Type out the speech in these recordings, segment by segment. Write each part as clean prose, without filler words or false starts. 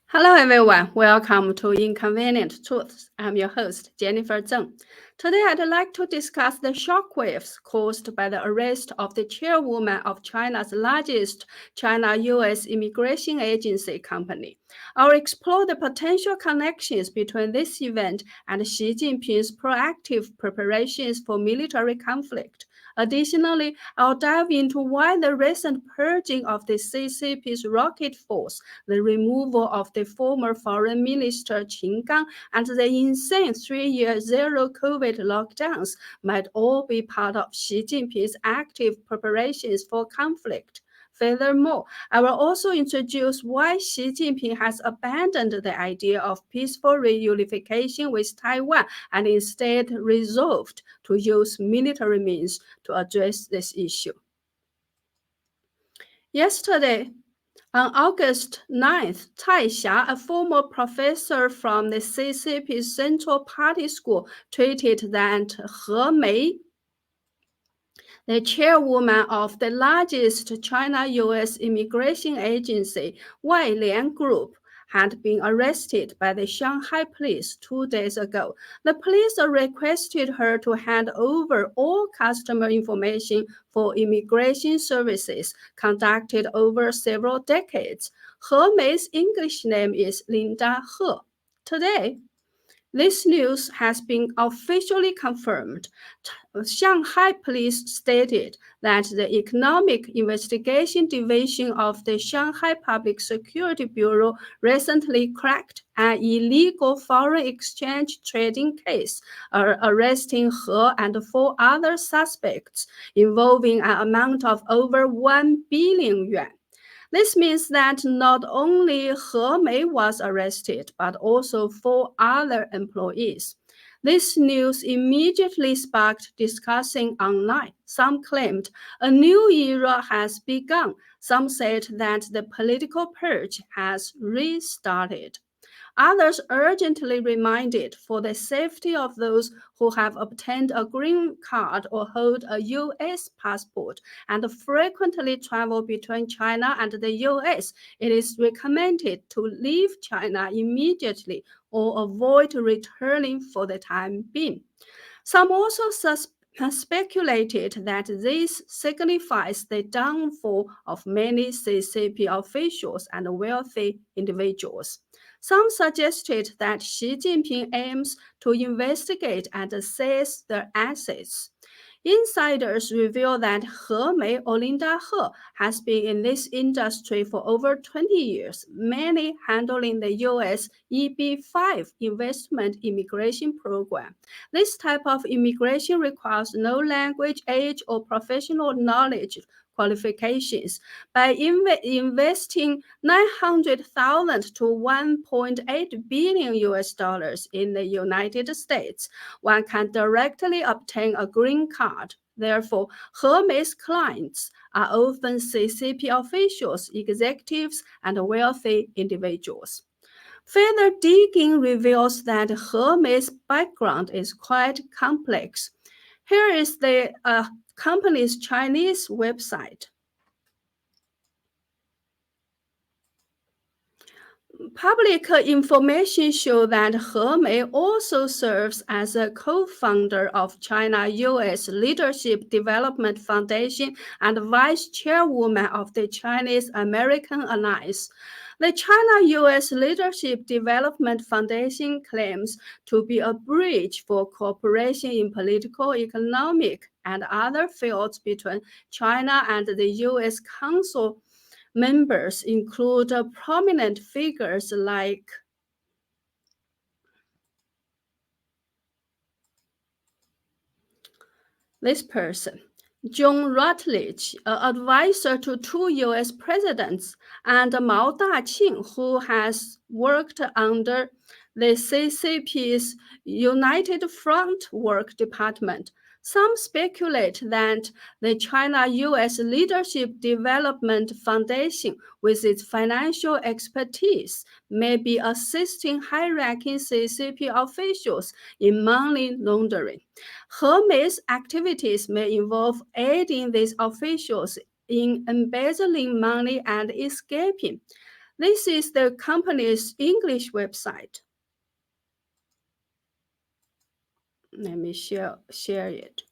Hello everyone, welcome to Inconvenient Truths. I'm your host, Jennifer Zheng. Today I'd like to discuss the shockwaves caused by the arrest of the chairwoman of China's largest China-US immigration agency company. I'll explore the potential connections between this event and Xi Jinping's proactive preparations for military conflict. Additionally, I'll dive into why the recent purging of the CCP's rocket force, the removal of the former Foreign Minister Qin Gang, and the insane 3-year zero-COVID lockdowns might all be part of Xi Jinping's active preparations for conflict. Furthermore, I will also introduce why Xi Jinping has abandoned the idea of peaceful reunification with Taiwan and instead resolved to use military means to address this issue. Yesterday, on August 9th, Cai Xia, a former professor from the CCP Central Party School, tweeted that He Mei, the chairwoman of the largest China-US immigration agency, Wailian Group, had been arrested by the Shanghai police 2 days ago. The police requested her to hand over all customer information for immigration services conducted over several decades. He Mei's English name is Linda He. Today, this news has been officially confirmed. Shanghai police stated that the Economic Investigation Division of the Shanghai Public Security Bureau recently cracked an illegal foreign exchange trading case, arresting He and 4 other suspects involving an amount of over 1 billion yuan. This means that not only He Mei was arrested, but also 4 other employees. This news immediately sparked discussion online. Some claimed a new era has begun. Some said that the political purge has restarted. Others urgently reminded for the safety of those who have obtained a green card or hold a U.S. passport and frequently travel between China and the U.S., it is recommended to leave China immediately or avoid returning for the time being. Some also speculated that this signifies the downfall of many CCP officials and wealthy individuals. Some suggested that Xi Jinping aims to investigate and seize their assets. Insiders reveal that He Mei or Linda He has been in this industry for over 20 years, mainly handling the U.S. EB-5 investment immigration program. This type of immigration requires no language, age, or professional knowledge qualifications. By investing 900,000 to 1.8 billion US dollars in the United States, one can directly obtain a green card. Therefore, He Mei's clients are often CCP officials, executives, and wealthy individuals. Further digging reveals that He Mei's background is quite complex. Here is the company's Chinese website. Public information shows that He Mei also serves as a co-founder of China-US Leadership Development Foundation and vice chairwoman of the Chinese-American Alliance. The China-US Leadership Development Foundation claims to be a bridge for cooperation in political, economic, and other fields between China and the US Council. Members include prominent figures like this person, John Rutledge, an advisor to 2 U.S. presidents, and Mao Daqing, who has worked under the CCP's United Front Work Department. Some speculate that the China-US Leadership Development Foundation, with its financial expertise, may be assisting high-ranking CCP officials in money laundering. He Mei's activities may involve aiding these officials in embezzling money and escaping. This is the company's English website. Let me share it.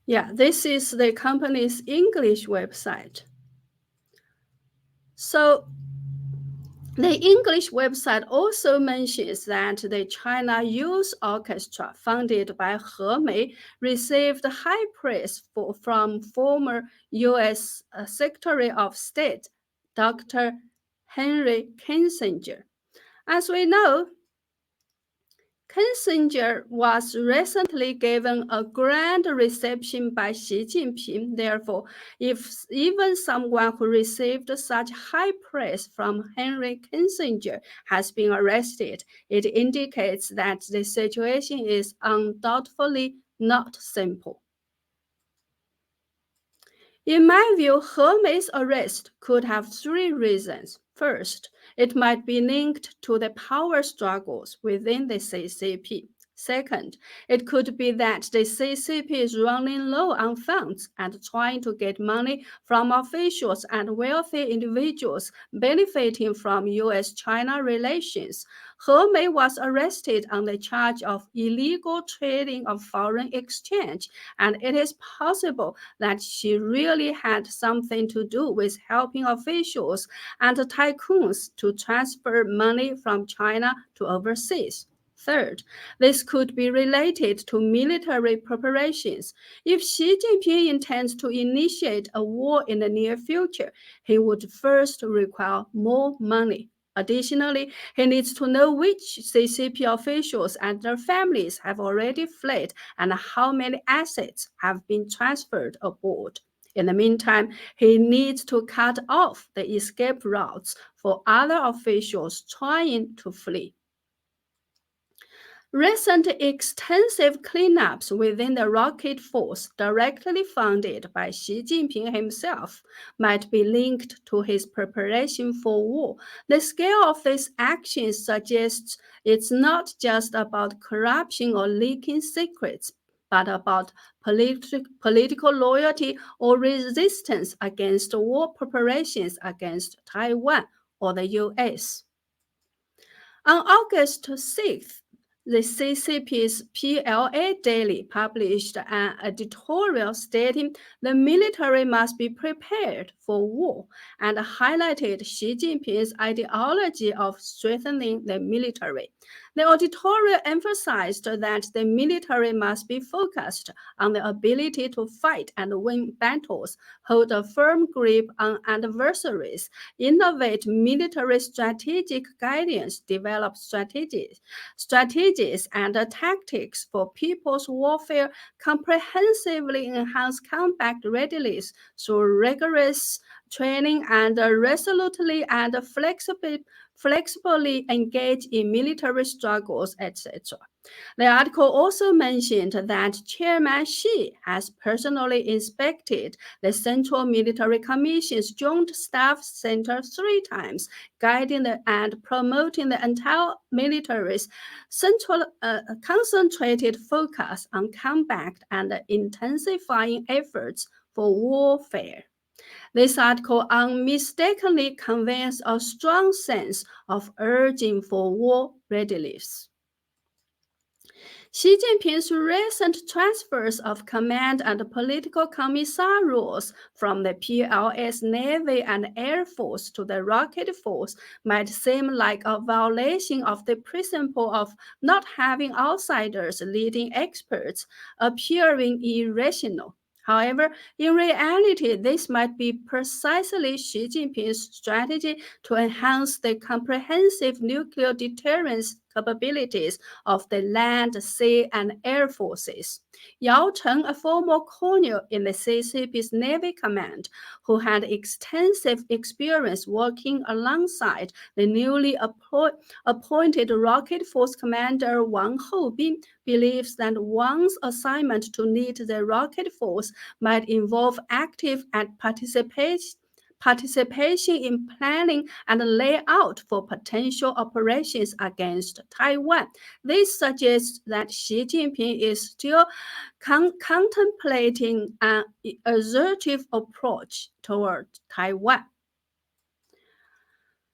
Yeah, this is the company's English website. So the English website also mentions that the China Youth Orchestra, founded by He Mei, received high praise from former U.S. Secretary of State Dr. Henry Kissinger. As we know, Kissinger was recently given a grand reception by Xi Jinping. Therefore, if even someone who received such high praise from Henry Kissinger has been arrested, it indicates that the situation is undoubtedly not simple. In my view, He Mei's arrest could have three reasons. First, it might be linked to the power struggles within the CCP. Second, it could be that the CCP is running low on funds and trying to get money from officials and wealthy individuals benefiting from US-China relations. He Mei was arrested on the charge of illegal trading of foreign exchange, and it is possible that she really had something to do with helping officials and tycoons to transfer money from China to overseas. Third, this could be related to military preparations. If Xi Jinping intends to initiate a war in the near future, he would first require more money. Additionally, he needs to know which CCP officials and their families have already fled and how many assets have been transferred abroad. In the meantime, he needs to cut off the escape routes for other officials trying to flee. Recent extensive cleanups within the rocket force, directly funded by Xi Jinping himself, might be linked to his preparation for war. The scale of these actions suggests it's not just about corruption or leaking secrets, but about political loyalty or resistance against war preparations against Taiwan or the US. On August 6th, the CCP's PLA Daily published an editorial stating the military must be prepared for war and highlighted Xi Jinping's ideology of strengthening the military. The editorial emphasized that the military must be focused on the ability to fight and win battles, hold a firm grip on adversaries, innovate military strategic guidance, develop strategies and tactics for people's warfare, comprehensively enhance combat readiness through rigorous training, and resolutely and flexibly engage in military struggles, etc. The article also mentioned that Chairman Xi has personally inspected the Central Military Commission's Joint Staff Center 3 times, guiding and promoting the entire military's central concentrated focus on combat and intensifying efforts for warfare. This article unmistakably conveys a strong sense of urging for war readiness. Xi Jinping's recent transfers of command and political commissar roles from the PLA's Navy and Air Force to the Rocket Force might seem like a violation of the principle of not having outsiders leading experts, appearing irrational. However, in reality, this might be precisely Xi Jinping's strategy to enhance the comprehensive nuclear deterrence capabilities of the land, sea, and air forces. Yao Cheng, a former colonel in the CCP's Navy Command, who had extensive experience working alongside the newly appointed Rocket Force Commander Wang Houbin, believes that Wang's assignment to lead the Rocket Force might involve active and participation in planning and layout for potential operations against Taiwan. This suggests that Xi Jinping is still contemplating an assertive approach toward Taiwan.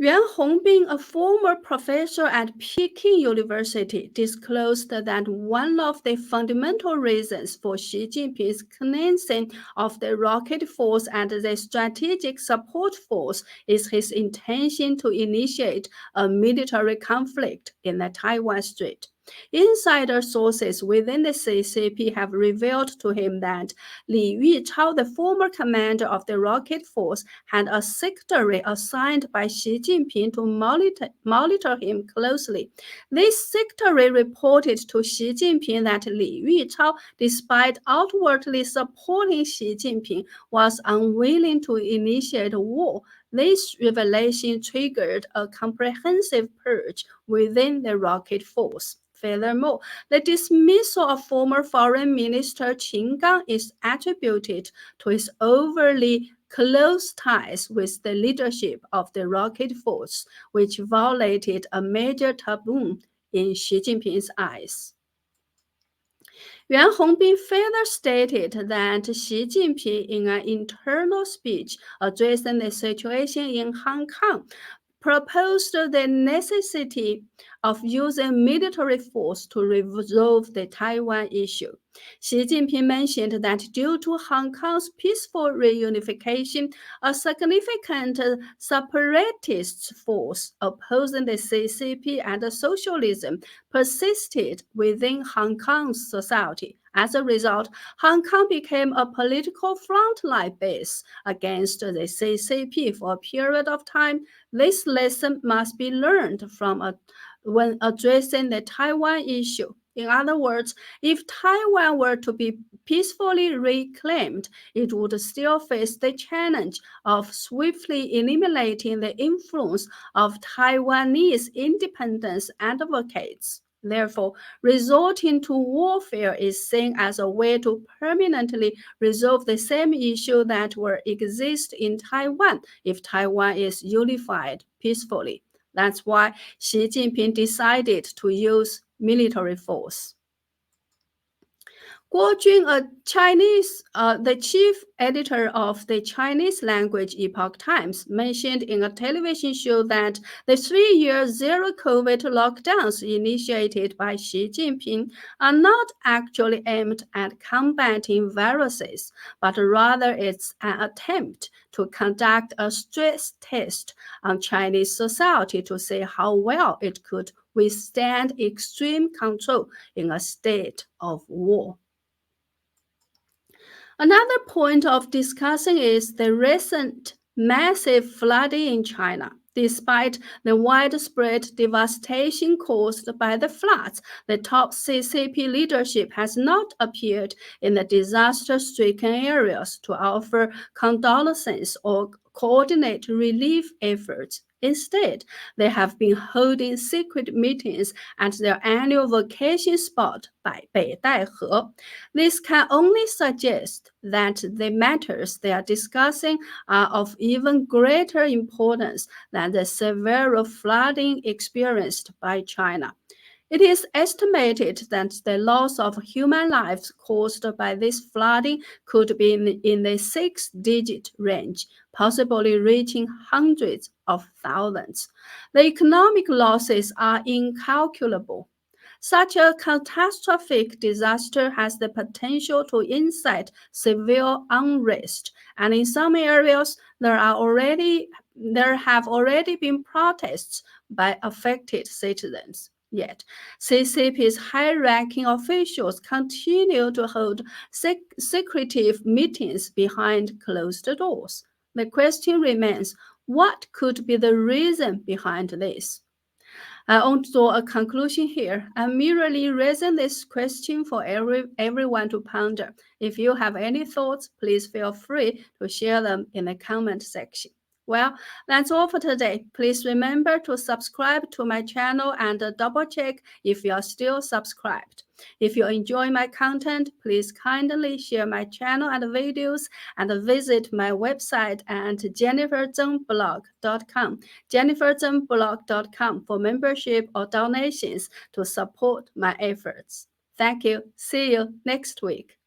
Yuan Hongbin, a former professor at Peking University, disclosed that one of the fundamental reasons for Xi Jinping's cleansing of the rocket force and the strategic support force is his intention to initiate a military conflict in the Taiwan Strait. Insider sources within the CCP have revealed to him that Li Yuchao, the former commander of the rocket force, had a secretary assigned by Xi Jinping to monitor him closely. This secretary reported to Xi Jinping that Li Yuchao, despite outwardly supporting Xi Jinping, was unwilling to initiate a war. This revelation triggered a comprehensive purge within the rocket force. Furthermore, the dismissal of former Foreign Minister Qin Gang is attributed to his overly close ties with the leadership of the rocket force, which violated a major taboo in Xi Jinping's eyes. Yuan Hongbin further stated that Xi Jinping, in an internal speech addressing the situation in Hong Kong, proposed the necessity of using military force to resolve the Taiwan issue. Xi Jinping mentioned that due to Hong Kong's peaceful reunification, a significant separatist force opposing the CCP and socialism persisted within Hong Kong's society. As a result, Hong Kong became a political frontline base against the CCP for a period of time. This lesson must be learned when addressing the Taiwan issue. In other words, if Taiwan were to be peacefully reclaimed, it would still face the challenge of swiftly eliminating the influence of Taiwanese independence advocates. Therefore, resorting to warfare is seen as a way to permanently resolve the same issue that will exist in Taiwan if Taiwan is unified peacefully. That's why Xi Jinping decided to use military force. Guo Jun, the chief editor of the Chinese language Epoch Times, mentioned in a television show that the 3-year zero-COVID lockdowns initiated by Xi Jinping are not actually aimed at combating viruses, but rather it's an attempt to conduct a stress test on Chinese society to see how well it could withstand extreme control in a state of war. Another point of discussion is the recent massive flooding in China. Despite the widespread devastation caused by the floods, the top CCP leadership has not appeared in the disaster-stricken areas to offer condolences or coordinate relief efforts. Instead, they have been holding secret meetings at their annual vacation spot by Beidaihe. This can only suggest that the matters they are discussing are of even greater importance than the severe flooding experienced by China. It is estimated that the loss of human lives caused by this flooding could be in the 6-digit range, possibly reaching hundreds of thousands. The economic losses are incalculable. Such a catastrophic disaster has the potential to incite severe unrest, and in some areas there have already been protests by affected citizens. Yet, CCP's high-ranking officials continue to hold secretive meetings behind closed doors. The question remains, what could be the reason behind this? I won't draw a conclusion here. I'm merely raising this question for everyone to ponder. If you have any thoughts, please feel free to share them in the comment section. Well, that's all for today. Please remember to subscribe to my channel and double check if you are still subscribed. If you enjoy my content, please kindly share my channel and videos and visit my website at jenniferzengblog.com, jenniferzengblog.com for membership or donations to support my efforts. Thank you. See you next week.